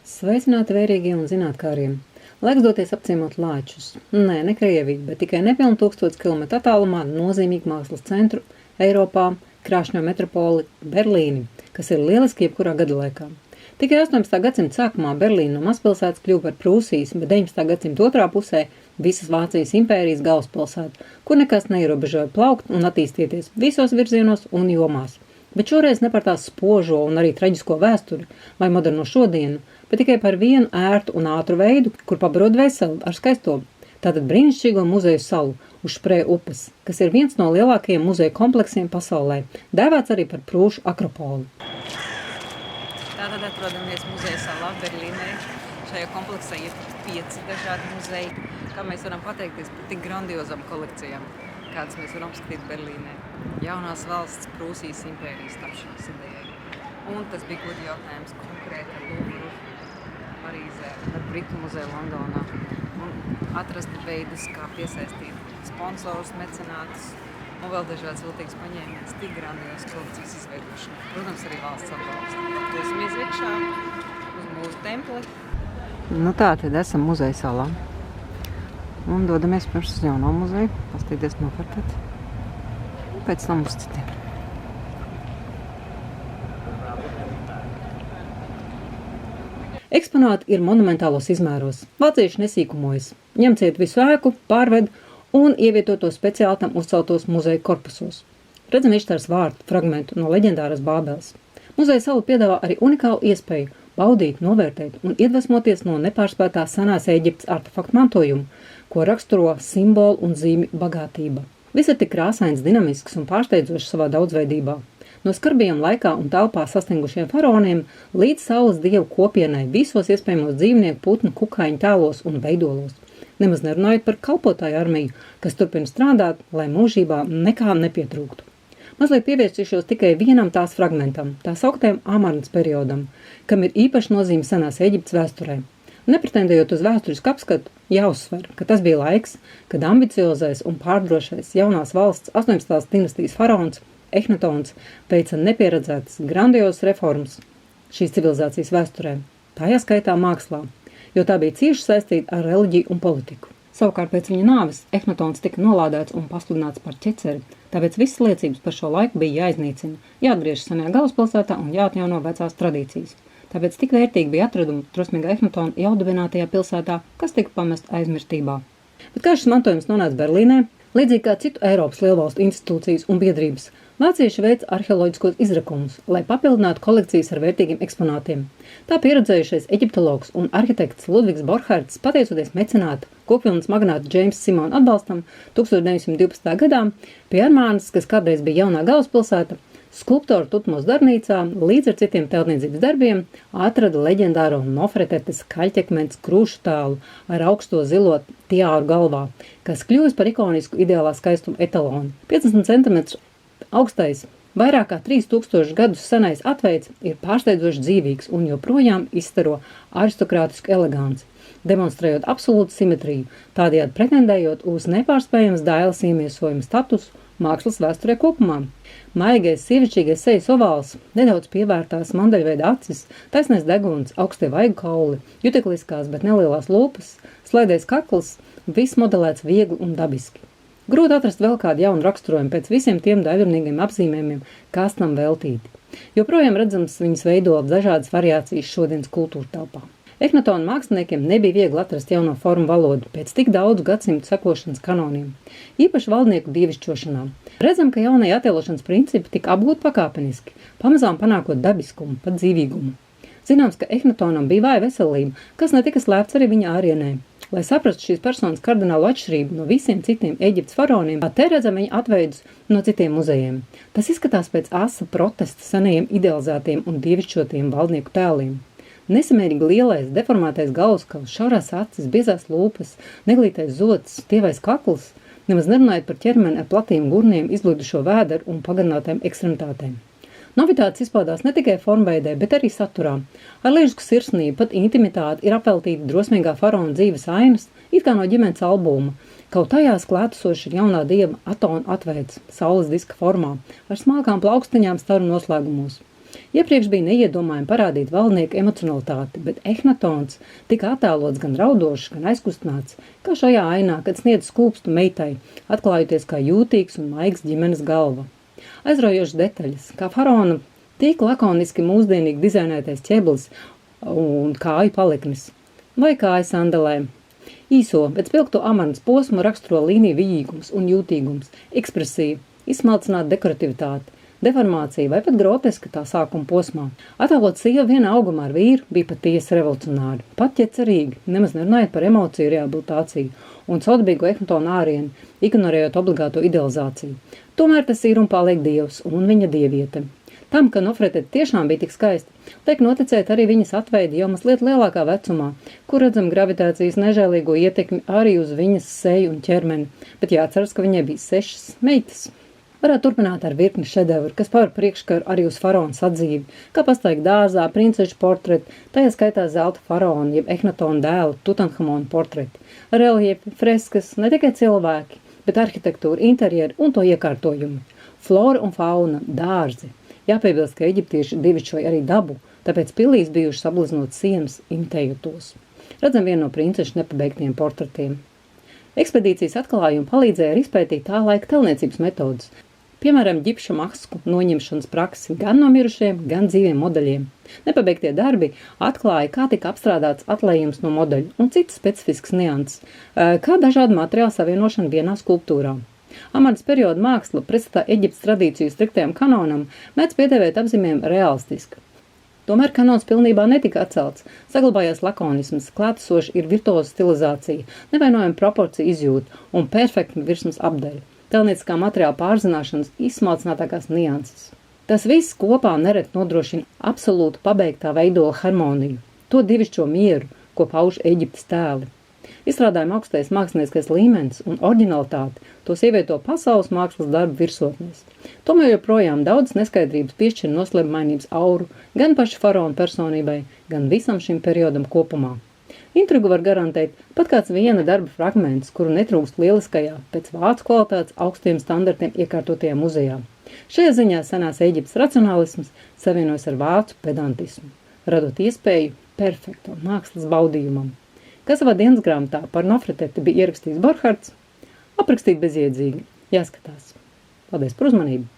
Sveicināti vērīgie un zinātkāriem! Laiks doties apciemot Lāčus. Nē, ne Krieviju, bet tikai nepilnu 1000 kilometru attālumā nozīmīgu mākslas centru Eiropā, krāšņo metropoli Berlīni, kas ir lieliski jebkurā gada laikā. Tikai 18. gadsimta sākumā Berlīna no mazpilsētas kļuva par Prūsijas, bet 19. gadsimta otrā pusē visas Vācijas impērijas galvaspilsētu, kur nekas neierobežoja plaukt un attīstīties visos virzienos un jomās. Bet šoreiz ne par tās spožo un arī traģisko vēsturi vai moderno šodienu, bet tikai par vienu ērtu un ātru veidu, kur pabarot veseli ar skaisto. Tātad brīnišķīgo muzeju salu uz Spree upes, kas ir viens no lielākajiem muzeju kompleksiem pasaulē, dēvēts arī par Prūšu akropoli. Tātad atrodamies muzeja salā Berlīnē. Šajā kompleksā ir 5 dažādi muzeji, kā mēs varam pateikties par tik grandiozām kolekcijām, kādas mēs varam apskatīt Berlīnē. Jaunās valsts Prūsijas impērijas tapšanas idejai. Un tas bija gudi jautājums konkrēti ar Luvru Parīzē, ar Britu muzeju Londonā. Un atrast veidus, kā piesaistīt sponsorus, mecenātus un vēl dažādas viltīgas paņēmienas tik grandiozas kolekcijas izveidošanai. Protams, arī valsts atbalsta. Dosimies iekšā uz mūsu templi. Nu tā, tad esam muzeja salā. Un dodamies pirms uz jauno muzeju, pastīties novērtēt. Pēc tam uz citiem. Eksponāti ir monumentālos izmēros. Vācieši nesīkumojas. Ņem ciet visu ēku, pārved un ievieto to speciāli tam uzceltos muzeja korpusos. Redzam Ištāras vārtu fragmentu no leģendāras Bābeles. Muzeja sala piedāvā arī unikālu iespēju baudīt, novērtēt un iedvesmoties no nepārspētā senās Ēģiptes artefaktu mantojuma, ko raksturo simbolu un zīmju bagātība. Viss ir tik krāsains, dinamisks un pārsteidzošs savā daudzveidībā. No skarbajiem laikā un telpā sastingušiem faraoniem līdz saules dievu kopienai visos iespējamos dzīvnieku, putnu, kukaiņu tēlos un veidolos. Nemaz nerunājot par kalpotāju armiju, kas turpina strādāt, lai mūžībā nekā nepietrūktu. Mazliet pievērsīšos tikai vienam tās fragmentam, tā sauktajam Amarnas periodam, kam ir īpaša nozīme senās Ēģiptes vēsturē. Nepretendējot uz vēsturisku apskatu, jāuzsver, ka tas bija laiks, kad ambiciozais un pārdrošais jaunās valsts 18. dinastijas faraons Ehnatons veica nepieredzētas grandiozas reformas šīs civilizācijas vēsturē, tajā skaitā mākslā, jo tā bija cieši saistīta ar reliģiju un politiku. Savukārt pēc viņa nāves Ehnatons tika nolādēts un pasludināts par ķeceri, tāpēc visas liecības par šo laiku bija jāiznīcina, jāatgriežas senajā galvaspilsētā un jāatjauno vecās tradīcijas. Tāpēc tik vērtīgi bija atradumi drosmīgā Ehnatona jaudabinātajā pilsētā, kas tika pamest aizmirstībā. Bet kā šis mantojums nonāca Berlīnē? Līdzīgi kā citu Eiropas lielvalstu institūcijas un biedrības, vācieši veic arheoloģiskos izrakumus, lai papildinātu kolekcijas ar vērtīgiem eksponātiem. Tā pieredzējušais eģiptologs un arhitekts Ludvigs Borchards, pateicoties mecenāta kokvilnas magnāta Džeimsa Simona atbalstam 1912. gadā pie Armānas, kas kādreiz bija jaunā galvaspilsēta, skulptoru Tutmos darbnīcā līdz ar citiem teltniecības darbiem atrada leģendāro Nofretetes kaļķekmens krūšu tēlu ar augsto zilo tiāru galvā, kas kļuvis par ikonisku ideālā skaistuma etalonu. 50 cm augstais, vairāk kā 3000 gadus senais atveids ir pārsteidzoši dzīvīgs un joprojām izstaro aristokrātisku eleganci, demonstrējot absolūtu simetriju, tādējādi pretendējot uz nepārspējams dailes iemiesojumu statusu mākslas vēsturē kopumā. Maigais, sievišķīgais sejas ovāls, nedaudz pievērtās mandaļveida acis, taisnais deguns, augstie vaigu kauli, jutekliskās, bet nelielās lūpas, slaidais kakls, viss modelēts viegli un dabiski. Grūti atrast vēl kādu jaunu raksturojumu pēc visiem tiem daļrunīgiem apzīmējumiem, kas tam veltīti. Joprojām redzams viņas veido dažādas variācijas šodienas kultūra telpā. Ehnatona māksliniekiem nebija viegli atrast jauno formu valodu pēc tik daudzu gadsimtu sekošanas kanoniem, īpaši valdnieku dievišķošanā. Redzam, ka jaunie attēlošanas principi tika apgūti pakāpeniski, pamazām panākot dabiskumu, pat dzīvīgumu. Zināms, ka Ehnatonam bija vāja veselība, kas netika slēpts arī viņa ārienē. Lai saprastu šīs personas kardinālu atšķirību no visiem citiem Eģiptes faraoniem, te redzam viņa atveidus no citiem muzejiem. Tas izskatās pēc asa protesta senajiem idealizētiem un dievišķotiem valdnieku tēliem. Nesamērīgi lielais, deformētais galvaskauls, šaurās acis, biezās lūpas, neglītais zods, tievais kakls, nemaz nerunājot par ķermeni ar platiem gurniem, izblīdušo vēderu un pagarinātām ekstremitātēm. Novitātes izpaudās ne tikai formveidē, bet arī saturā. Ar liežisku sirsnību, pat intimitāti ir apveltīti drosmīgā faraona dzīves ainas, it kā no ģimenes albuma, kaut tajās klātesoši ir jaunā dieva Atona atveids, saules diska formā, ar smalkām plaukstiņām staru noslēgumos. Iepriekš bija neiedomājami parādīt valdnieku emocionalitāti, bet Ehnatons tika attēlots gan raudošs, gan aizkustināts, kā šajā ainā, kad sniedz skūpstu meitai, atklājoties kā jūtīgs un maigs ģimenes galva. Aizraujošas detaļas, kā faraona tik lakoniski mūsdienīgi dizainētais ķeblis un kāju paliknis, vai kājas sandalēm. Īso, bet spilgto amarnas posmu raksturo līniju vijīgums un jūtīgums, ekspresija, izsmalcināta dekorativitāte, deformācija vai pat groteska tā sākuma posmā. Attēlot sievu vienā augumā ar vīru bija patiesi revolucionāri, pat ķecerīgi, nemaz nerunājot par emociju rehabilitāciju un sodabīgu Ehnatona ārienu, ignorējot obligāto idealizāciju. Tomēr tas ir un paliek dievs un viņa dieviete. Tam, ka Nofretete tiešām bija tik skaista, liek noticēt arī viņas atveidi jau mazliet lielākā vecumā, kur redzam gravitācijas nežēlīgo ietekmi arī uz viņas seju un ķermeni, bet jāatceras, ka viņai bija 6 meitas. Varētu turpināt ar virkni šedevru, kas paver priekškaru arī uz faraona sadzīvi, kā pastaigā dārzā, princešu portreti, tajā skaitā zelta faraona, jeb Ehnatona dēla Tutanhamona portreti, reliefi, freskas, ne tikai cilvēki, bet arhitektūra, interjeri un to iekārtojumi, flora un fauna, dārzi. Jāpiebilst, ka eģiptieši dievišķoja arī dabu, tāpēc pilīs bijušas apgleznot sienas, imitējot tos. Redzam vienu no princešu nepabeigtiem portretiem. Ekspedīcijas atklājumi palīdzēja arī izpētīt tā laika telniecības metodas, piemēram, ģipša masku noņemšanas praksi gan no mirušiem, gan dzīviem modeļiem. Nepabeigtie darbi atklāja, kā tika apstrādāts atlējums no modeļu un citas specifiskas nianses, kā dažādu materiālu savienošana vienā skulptūrā. Amarnas perioda māksla, pretstatā Eģiptes tradīciju striktajam kanonam, mēdz piedēvēt apzīmēm realistiska. Tomēr kanons pilnībā netika atcelts, saglabājās lakonisms, klātesoši ir virtuoza stilizācija, nevainojama proporcija izjūta un perfekta virsmas apdaļa, telnieciskā materiāla pārzināšanas izsmalcinātākās nianses. Tas viss kopā nereti nodrošina absolūtu pabeigtā veidola harmoniju, to dievišķo mieru, ko pauž Eģiptes tēli. Izstrādājuma augstais mākslinieckais līmenis un oriģinalitāte tos ievieto pasaules mākslas darbu virsotnēs. Tomēr joprojām daudz neskaidrības piešķir noslēpmainības auru gan paša faraona personībai, gan visam šim periodam kopumā. Intrigu var garantēt pat kāds viena darba fragments, kuru netrūkst lieliskajā, pēc vācu kvalitātes augstiem standartiem iekārtotajā muzejā. Šajā ziņā senās Eģiptes racionālisms savienojas ar vācu pedantismu, radot iespēju perfektam mākslas baudījumam. Kas savā dienas grāmatā par Nofreteti bija ierakstījis Borhards, aprakstīt bezjēdzīgi, jāskatās. Paldies par uzmanību!